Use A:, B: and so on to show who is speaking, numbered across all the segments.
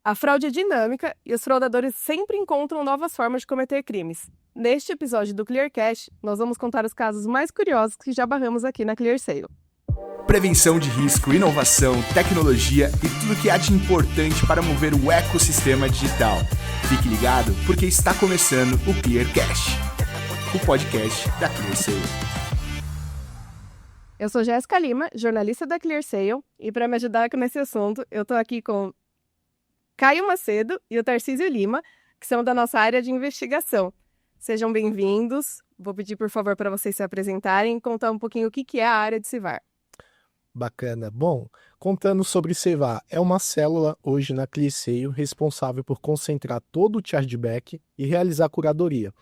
A: A fraude é dinâmica e os fraudadores sempre encontram novas formas de cometer crimes. Neste episódio do ClearCash, nós vamos contar os casos mais curiosos que já barramos aqui na ClearSale.
B: Prevenção de risco, inovação, tecnologia e tudo que há de importante para mover o ecossistema digital. Fique ligado porque está começando o ClearCash, o podcast da ClearSale.
A: Eu sou Jéssica Lima, jornalista da ClearSale, e para me ajudar nesse assunto, eu estou aqui com Caio Macedo e o Tarcísio Lima, que são da nossa área de investigação. Sejam bem-vindos. Vou pedir, por favor, para vocês se apresentarem e contar um pouquinho o que é a área de CIVAR.
C: Bacana. Bom, contando sobre CIVAR, é uma célula hoje na ClearSale responsável por concentrar todo o chargeback e realizar a curadoria.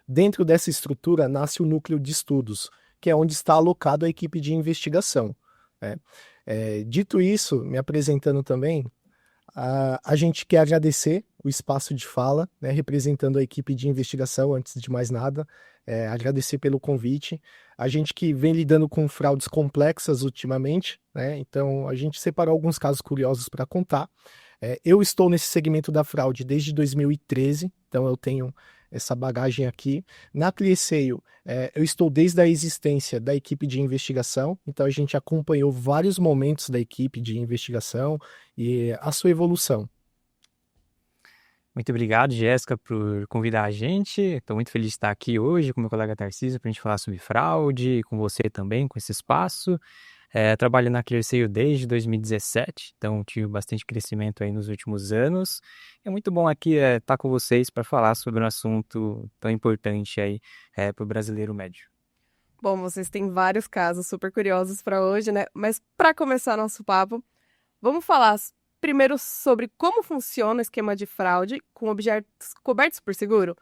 C: Dentro dessa estrutura nasce o núcleo de estudos, que é onde está alocado a equipe de investigação. Dito isso, me apresentando também, a gente quer agradecer o espaço de fala, representando a equipe de investigação, antes de mais nada, agradecer pelo convite. A gente que vem lidando com fraudes complexas ultimamente, então a gente separou alguns casos curiosos para contar. Eu estou nesse segmento da fraude desde 2013, então eu tenho essa bagagem aqui. Na ClearSale, eu estou desde a existência da equipe de investigação, então a gente acompanhou vários momentos da equipe de investigação e a sua evolução.
D: Muito obrigado, Jéssica, por convidar a gente. Estou muito feliz de estar aqui hoje com meu colega Tarcísio para a gente falar sobre fraude, com você também, com esse espaço. Trabalho na ClearSale desde 2017, então tive bastante crescimento aí nos últimos anos. É muito bom aqui estar com vocês para falar sobre um assunto tão importante aí para o brasileiro médio.
A: Bom, vocês têm vários casos super curiosos para hoje, né? Mas para começar nosso papo, vamos falar primeiro sobre como funciona o esquema de fraude com objetos cobertos por seguro,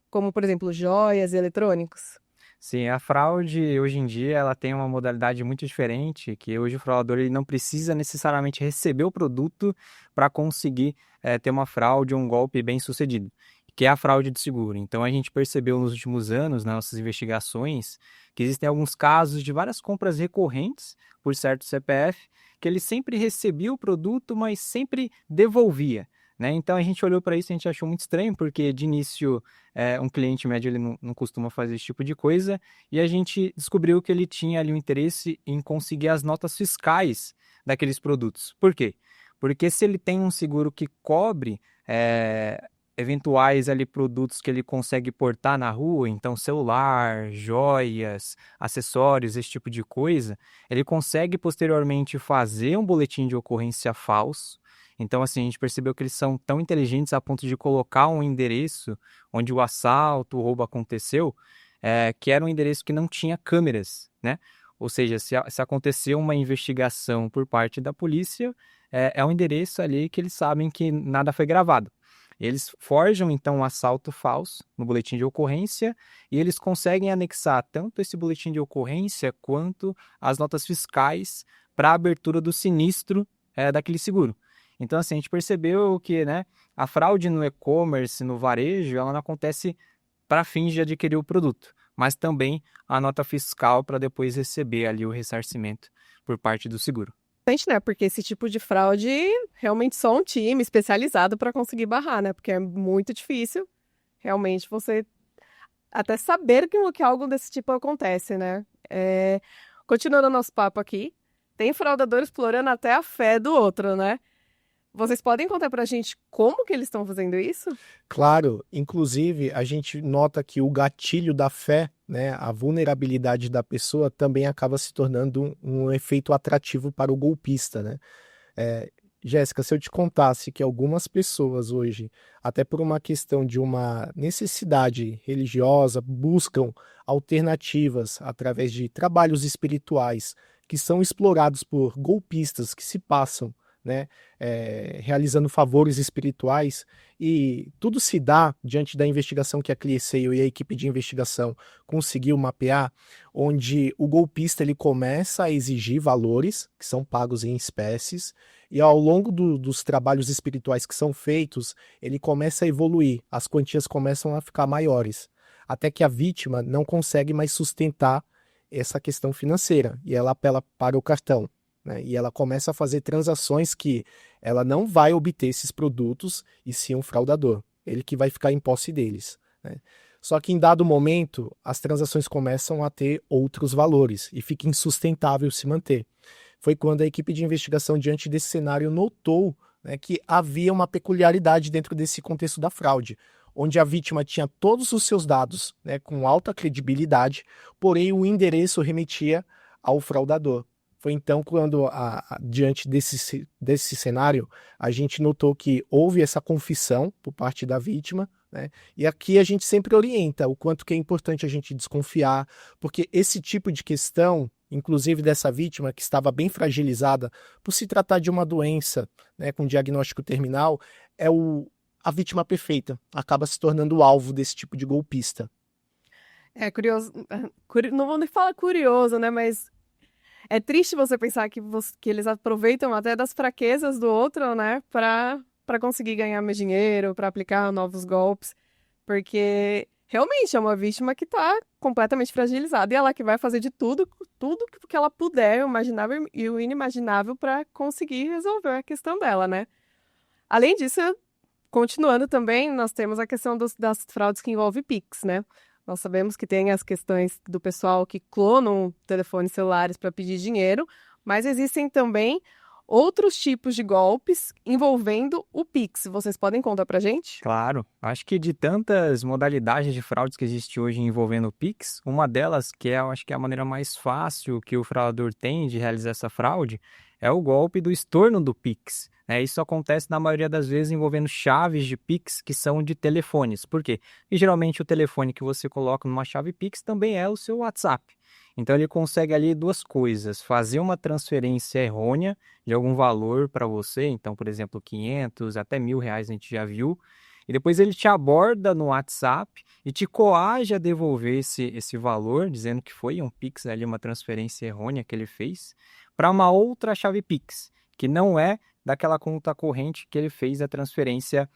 A: como, por exemplo, joias e eletrônicos.
D: Sim, a fraude hoje em dia ela tem uma modalidade muito diferente, que hoje o fraudador ele não precisa necessariamente receber o produto para conseguir ter uma fraude ou um golpe bem sucedido, que é a fraude de seguro. Então a gente percebeu nos últimos anos, nas nossas investigações, que existem alguns casos de várias compras recorrentes por certo CPF, que ele sempre recebia o produto, mas sempre devolvia. Então a gente olhou para isso e a gente achou muito estranho, porque de início um cliente médio ele não costuma fazer esse tipo de coisa, e a gente descobriu que ele tinha ali um interesse em conseguir as notas fiscais daqueles produtos. Por quê? Porque se ele tem um seguro que cobre eventuais ali produtos que ele consegue portar na rua, então celular, joias, acessórios, esse tipo de coisa, ele consegue posteriormente fazer um boletim de ocorrência falso. Então, assim, a gente percebeu que eles são tão inteligentes a ponto de colocar um endereço onde o assalto, o roubo aconteceu, que era um endereço que não tinha câmeras, Ou seja, se aconteceu uma investigação por parte da polícia, é um endereço ali que eles sabem que nada foi gravado. Eles forjam, então, um assalto falso no boletim de ocorrência e eles conseguem anexar tanto esse boletim de ocorrência quanto as notas fiscais para a abertura do sinistro daquele seguro. Então, assim, a gente percebeu que a fraude no e-commerce, no varejo, ela não acontece para fins de adquirir o produto, mas também a nota fiscal para depois receber ali o ressarcimento por parte do seguro.
A: Porque esse tipo de fraude realmente só um time especializado para conseguir barrar, porque é muito difícil realmente você até saber que algo desse tipo acontece, Continuando o nosso papo aqui, tem fraudador explorando até a fé do outro, Vocês podem contar pra gente como que eles estão fazendo isso?
C: Claro, inclusive a gente nota que o gatilho da fé, a vulnerabilidade da pessoa também acaba se tornando um efeito atrativo para o golpista, Jéssica, se eu te contasse que algumas pessoas hoje, até por uma questão de uma necessidade religiosa, buscam alternativas através de trabalhos espirituais que são explorados por golpistas que se passam realizando favores espirituais, e tudo se dá diante da investigação que a ClearSale e a equipe de investigação conseguiu mapear, onde o golpista ele começa a exigir valores que são pagos em espécies, e ao longo dos trabalhos espirituais que são feitos, ele começa a evoluir, as quantias começam a ficar maiores, até que a vítima não consegue mais sustentar essa questão financeira, e ela apela para o cartão. né? E ela começa a fazer transações que ela não vai obter esses produtos e sim um fraudador, ele que vai ficar em posse deles, né? Só que em dado momento, as transações começam a ter outros valores e fica insustentável se manter. Foi quando a equipe de investigação, diante desse cenário, notou, né, que havia uma peculiaridade dentro desse contexto da fraude, onde a vítima tinha todos os seus dados, né, com alta credibilidade, porém o endereço remetia ao fraudador. Foi então quando, diante desse cenário, a gente notou que houve essa confissão por parte da vítima, né? E aqui a gente sempre orienta o quanto que é importante a gente desconfiar, porque esse tipo de questão, inclusive dessa vítima que estava bem fragilizada por se tratar de uma doença, né, com diagnóstico terminal, a vítima perfeita, acaba se tornando o alvo desse tipo de golpista.
A: É curioso, não vou nem falar curioso, né, mas é triste você pensar que eles aproveitam até das fraquezas do outro, né, para conseguir ganhar mais dinheiro, para aplicar novos golpes, porque realmente é uma vítima que está completamente fragilizada e ela que vai fazer de tudo que ela puder, o imaginável e o inimaginável, para conseguir resolver a questão dela, né? Além disso, continuando também, nós temos a questão das fraudes que envolvem Pix, né? Nós sabemos que tem as questões do pessoal que clonam telefones celulares para pedir dinheiro, mas existem também outros tipos de golpes envolvendo o Pix. Vocês podem contar pra gente?
D: Claro, acho que de tantas modalidades de fraudes que existe hoje envolvendo o Pix, uma delas, que é, eu acho que é a maneira mais fácil que o fraudador tem de realizar essa fraude, é o golpe do estorno do Pix. Isso acontece na maioria das vezes envolvendo chaves de Pix que são de telefones. Por quê? E geralmente o telefone que você coloca numa chave Pix também é o seu WhatsApp. Então ele consegue ali duas coisas: fazer uma transferência errônea de algum valor para você, então, por exemplo, 500 até R$ 1.000 a gente já viu, e depois ele te aborda no WhatsApp e te coage a devolver esse valor, dizendo que foi um Pix ali, uma transferência errônea que ele fez, para uma outra chave Pix, que não é daquela conta corrente que ele fez a transferência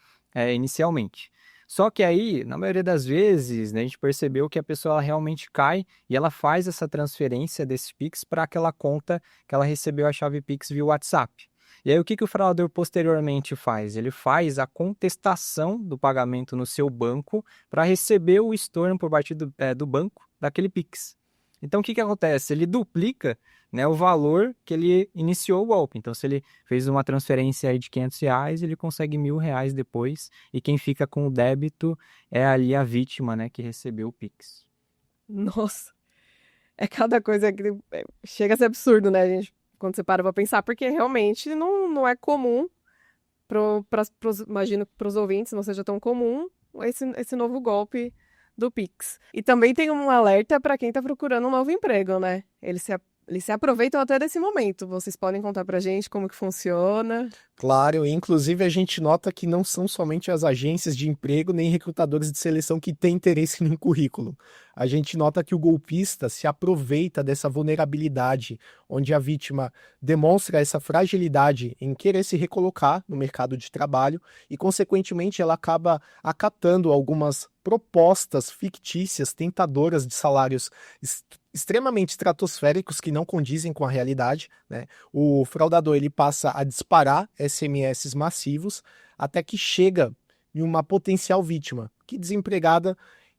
D: inicialmente. Só que aí, na maioria das vezes, né, a gente percebeu que a pessoa ela realmente cai e ela faz essa transferência desse Pix para aquela conta que ela recebeu a chave Pix via WhatsApp. E aí o que o fraudador posteriormente faz? Ele faz a contestação do pagamento no seu banco para receber o estorno por parte do banco daquele Pix. Então o que acontece? Ele duplica, né, o valor que ele iniciou o golpe. Então, se ele fez uma transferência aí de R$ 500, ele consegue R$ 1.000 depois, e quem fica com o débito é ali a vítima, né, que recebeu o Pix.
A: Nossa, é cada coisa que chega a ser absurdo, né, gente? Quando você para pra pensar, porque realmente não é comum, imagino que para os ouvintes não seja tão comum esse novo golpe do Pix. E também tem um alerta para quem está procurando um novo emprego, né? Eles se aproveitam até desse momento. Vocês podem contar pra gente como que funciona?
C: Claro, e inclusive a gente nota que não são somente as agências de emprego nem recrutadores de seleção que têm interesse no currículo. A gente nota que o golpista se aproveita dessa vulnerabilidade, onde a vítima demonstra essa fragilidade em querer se recolocar no mercado de trabalho e, consequentemente, ela acaba acatando algumas propostas fictícias, tentadoras de salários extremamente estratosféricos que não condizem com a realidade, né? O fraudador ele passa a disparar SMS massivos até que chega em uma potencial vítima, que desempregada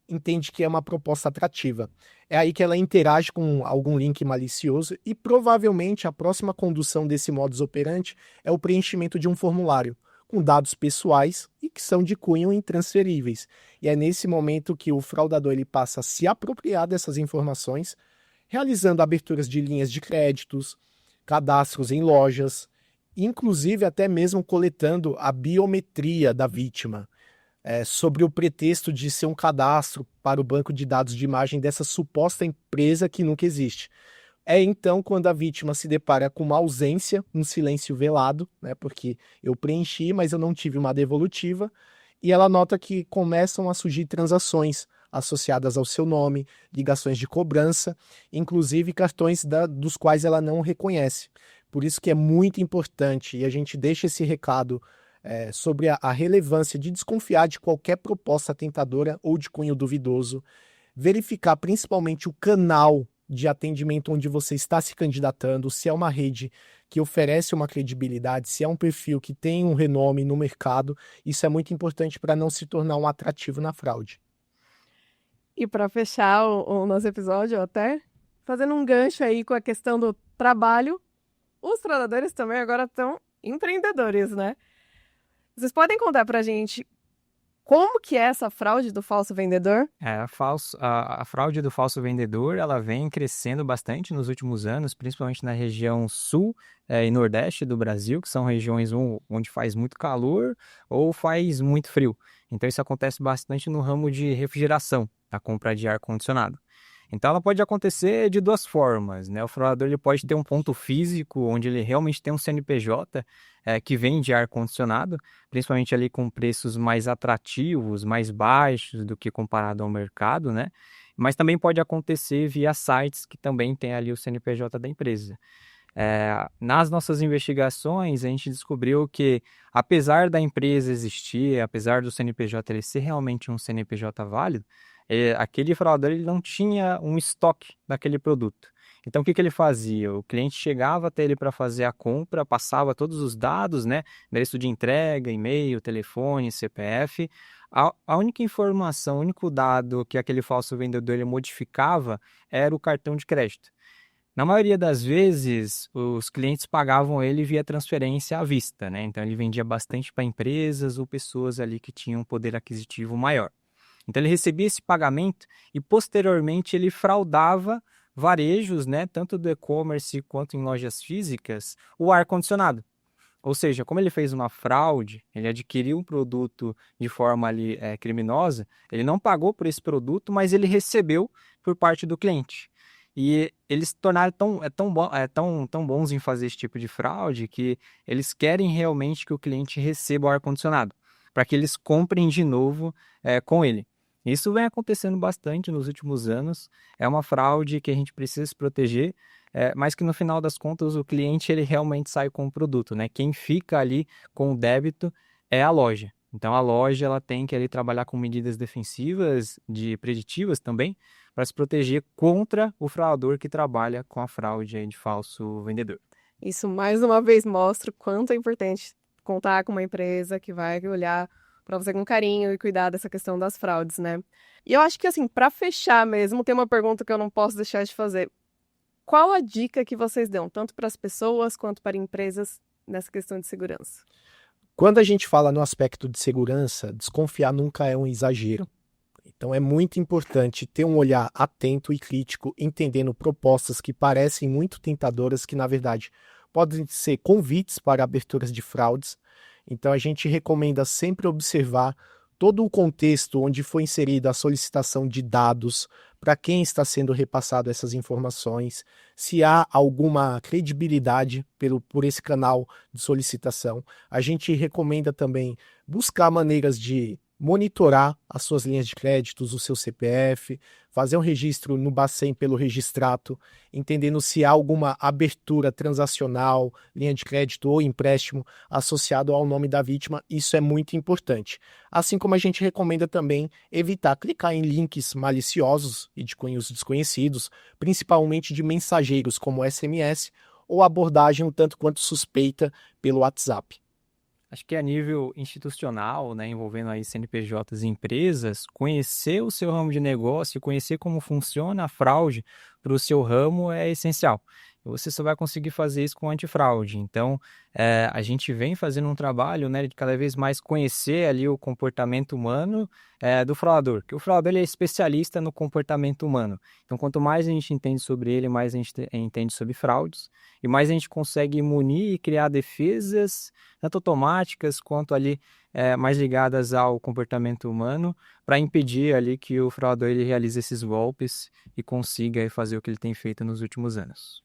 C: entende que é uma proposta atrativa. É aí que ela interage com algum link malicioso e provavelmente a próxima condução desse modus operandi é o preenchimento de um formulário com dados pessoais e que são de cunho intransferíveis. E é nesse momento que o fraudador ele passa a se apropriar dessas informações, realizando aberturas de linhas de créditos, cadastros em lojas, inclusive até mesmo coletando a biometria da vítima, sobre o pretexto de ser um cadastro para o banco de dados de imagem dessa suposta empresa que nunca existe. É então quando a vítima se depara com uma ausência, um silêncio velado, né, porque eu preenchi, mas eu não tive uma devolutiva, e ela nota que começam a surgir transações associadas ao seu nome, ligações de cobrança, inclusive cartões dos quais ela não reconhece. Por isso que é muito importante, e a gente deixa esse recado sobre a relevância de desconfiar de qualquer proposta tentadora ou de cunho duvidoso, verificar principalmente o canal de atendimento onde você está se candidatando, se é uma rede que oferece uma credibilidade, se é um perfil que tem um renome no mercado. Isso é muito importante para não se tornar um atrativo na fraude.
A: E para fechar o nosso episódio, até fazendo um gancho aí com a questão do trabalho, os fraudadores também agora estão empreendedores, né? Vocês podem contar pra gente como que é essa fraude do falso vendedor?
D: A fraude do falso vendedor, ela vem crescendo bastante nos últimos anos, principalmente na região sul e nordeste do Brasil, que são regiões onde faz muito calor ou faz muito frio. Então isso acontece bastante no ramo de refrigeração, a compra de ar-condicionado. Então ela pode acontecer de duas formas, né? O fraudador ele pode ter um ponto físico onde ele realmente tem um CNPJ que vende ar-condicionado, principalmente ali com preços mais atrativos, mais baixos do que comparado ao mercado, né? Mas também pode acontecer via sites que também tem ali o CNPJ da empresa. Nas nossas investigações, a gente descobriu que, apesar da empresa existir, apesar do CNPJ ele ser realmente um CNPJ válido, aquele fraudador ele não tinha um estoque daquele produto. Então, o que ele fazia? O cliente chegava até ele para fazer a compra, passava todos os dados, né? Endereço de entrega, e-mail, telefone, CPF. A única informação, o único dado que aquele falso vendedor ele modificava era o cartão de crédito. Na maioria das vezes, os clientes pagavam ele via transferência à vista, né? Então, ele vendia bastante para empresas ou pessoas ali que tinham um poder aquisitivo maior. Então, ele recebia esse pagamento e, posteriormente, ele fraudava varejos, né, tanto do e-commerce quanto em lojas físicas, o ar-condicionado. Ou seja, como ele fez uma fraude, ele adquiriu um produto de forma ali, criminosa, ele não pagou por esse produto, mas ele recebeu por parte do cliente. E eles se tornaram tão bons em fazer esse tipo de fraude que eles querem realmente que o cliente receba o ar-condicionado, para que eles comprem de novo com ele. Isso vem acontecendo bastante nos últimos anos, é uma fraude que a gente precisa se proteger, mas que no final das contas o cliente ele realmente sai com o produto, né? Quem fica ali com o débito é a loja. Então a loja ela tem que ali trabalhar com medidas defensivas, preditivas também, para se proteger contra o fraudador que trabalha com a fraude aí de falso vendedor.
A: Isso mais uma vez mostra o quanto é importante contar com uma empresa que vai olhar para você com carinho e cuidar dessa questão das fraudes, né? E eu acho que, assim, para fechar mesmo, tem uma pergunta que eu não posso deixar de fazer. Qual a dica que vocês dão, tanto para as pessoas quanto para empresas, nessa questão de segurança?
C: Quando a gente fala no aspecto de segurança, desconfiar nunca é um exagero. Então é muito importante ter um olhar atento e crítico, entendendo propostas que parecem muito tentadoras, que na verdade podem ser convites para aberturas de fraudes. Então a gente recomenda sempre observar todo o contexto onde foi inserida a solicitação de dados, para quem está sendo repassado essas informações, se há alguma credibilidade por esse canal de solicitação. A gente recomenda também buscar maneiras de monitorar as suas linhas de créditos, o seu CPF, fazer um registro no Bacen pelo Registrato, entendendo se há alguma abertura transacional, linha de crédito ou empréstimo associado ao nome da vítima. Isso é muito importante. Assim como a gente recomenda também evitar clicar em links maliciosos e de cunhos desconhecidos, principalmente de mensageiros como SMS ou abordagem um tanto quanto suspeita pelo WhatsApp.
D: Acho que a nível institucional, né, envolvendo aí CNPJs e empresas, conhecer o seu ramo de negócio, conhecer como funciona a fraude para o seu ramo é essencial. Você só vai conseguir fazer isso com antifraude. Então, a gente vem fazendo um trabalho, né, de cada vez mais conhecer ali o comportamento humano do fraudador, que o fraudador ele é especialista no comportamento humano. Então, quanto mais a gente entende sobre ele, mais a gente entende sobre fraudes, e mais a gente consegue munir e criar defesas, tanto automáticas quanto ali mais ligadas ao comportamento humano, para impedir ali que o fraudador ele realize esses golpes e consiga fazer o que ele tem feito nos últimos anos.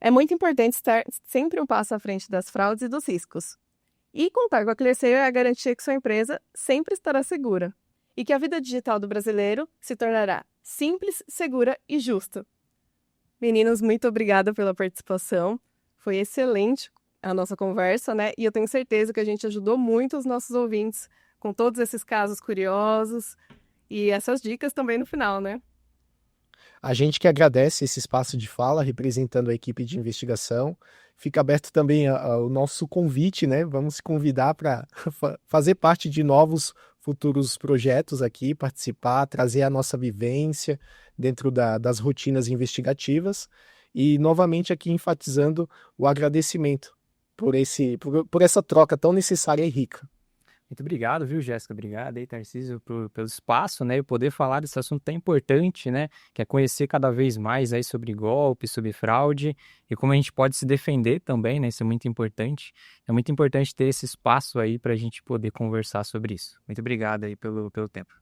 A: É muito importante estar sempre um passo à frente das fraudes e dos riscos. E contar com a ClearSale é a garantia que sua empresa sempre estará segura e que a vida digital do brasileiro se tornará simples, segura e justa. Meninos, muito obrigada pela participação. Foi excelente a nossa conversa, né? E eu tenho certeza que a gente ajudou muito os nossos ouvintes com todos esses casos curiosos e essas dicas também no final, né?
C: A gente que agradece esse espaço de fala, representando a equipe de investigação. Fica aberto também o nosso convite, né? Vamos se convidar para fazer parte de novos futuros projetos aqui, participar, trazer a nossa vivência dentro das rotinas investigativas. E, novamente, aqui enfatizando o agradecimento por essa troca tão necessária e rica.
D: Muito obrigado, viu, Jéssica? Obrigado aí, Tarcísio, pelo espaço, né? E poder falar desse assunto tão importante, né? Que é conhecer cada vez mais aí sobre golpe, sobre fraude e como a gente pode se defender também, né? Isso é muito importante. É muito importante ter esse espaço aí para a gente poder conversar sobre isso. Muito obrigado aí pelo tempo.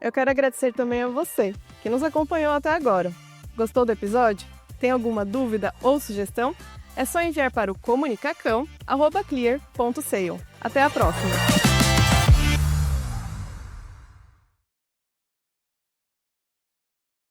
A: Eu quero agradecer também a você, que nos acompanhou até agora. Gostou do episódio? Tem alguma dúvida ou sugestão? É só enviar para o comunicacão@clear.sale. Até a próxima!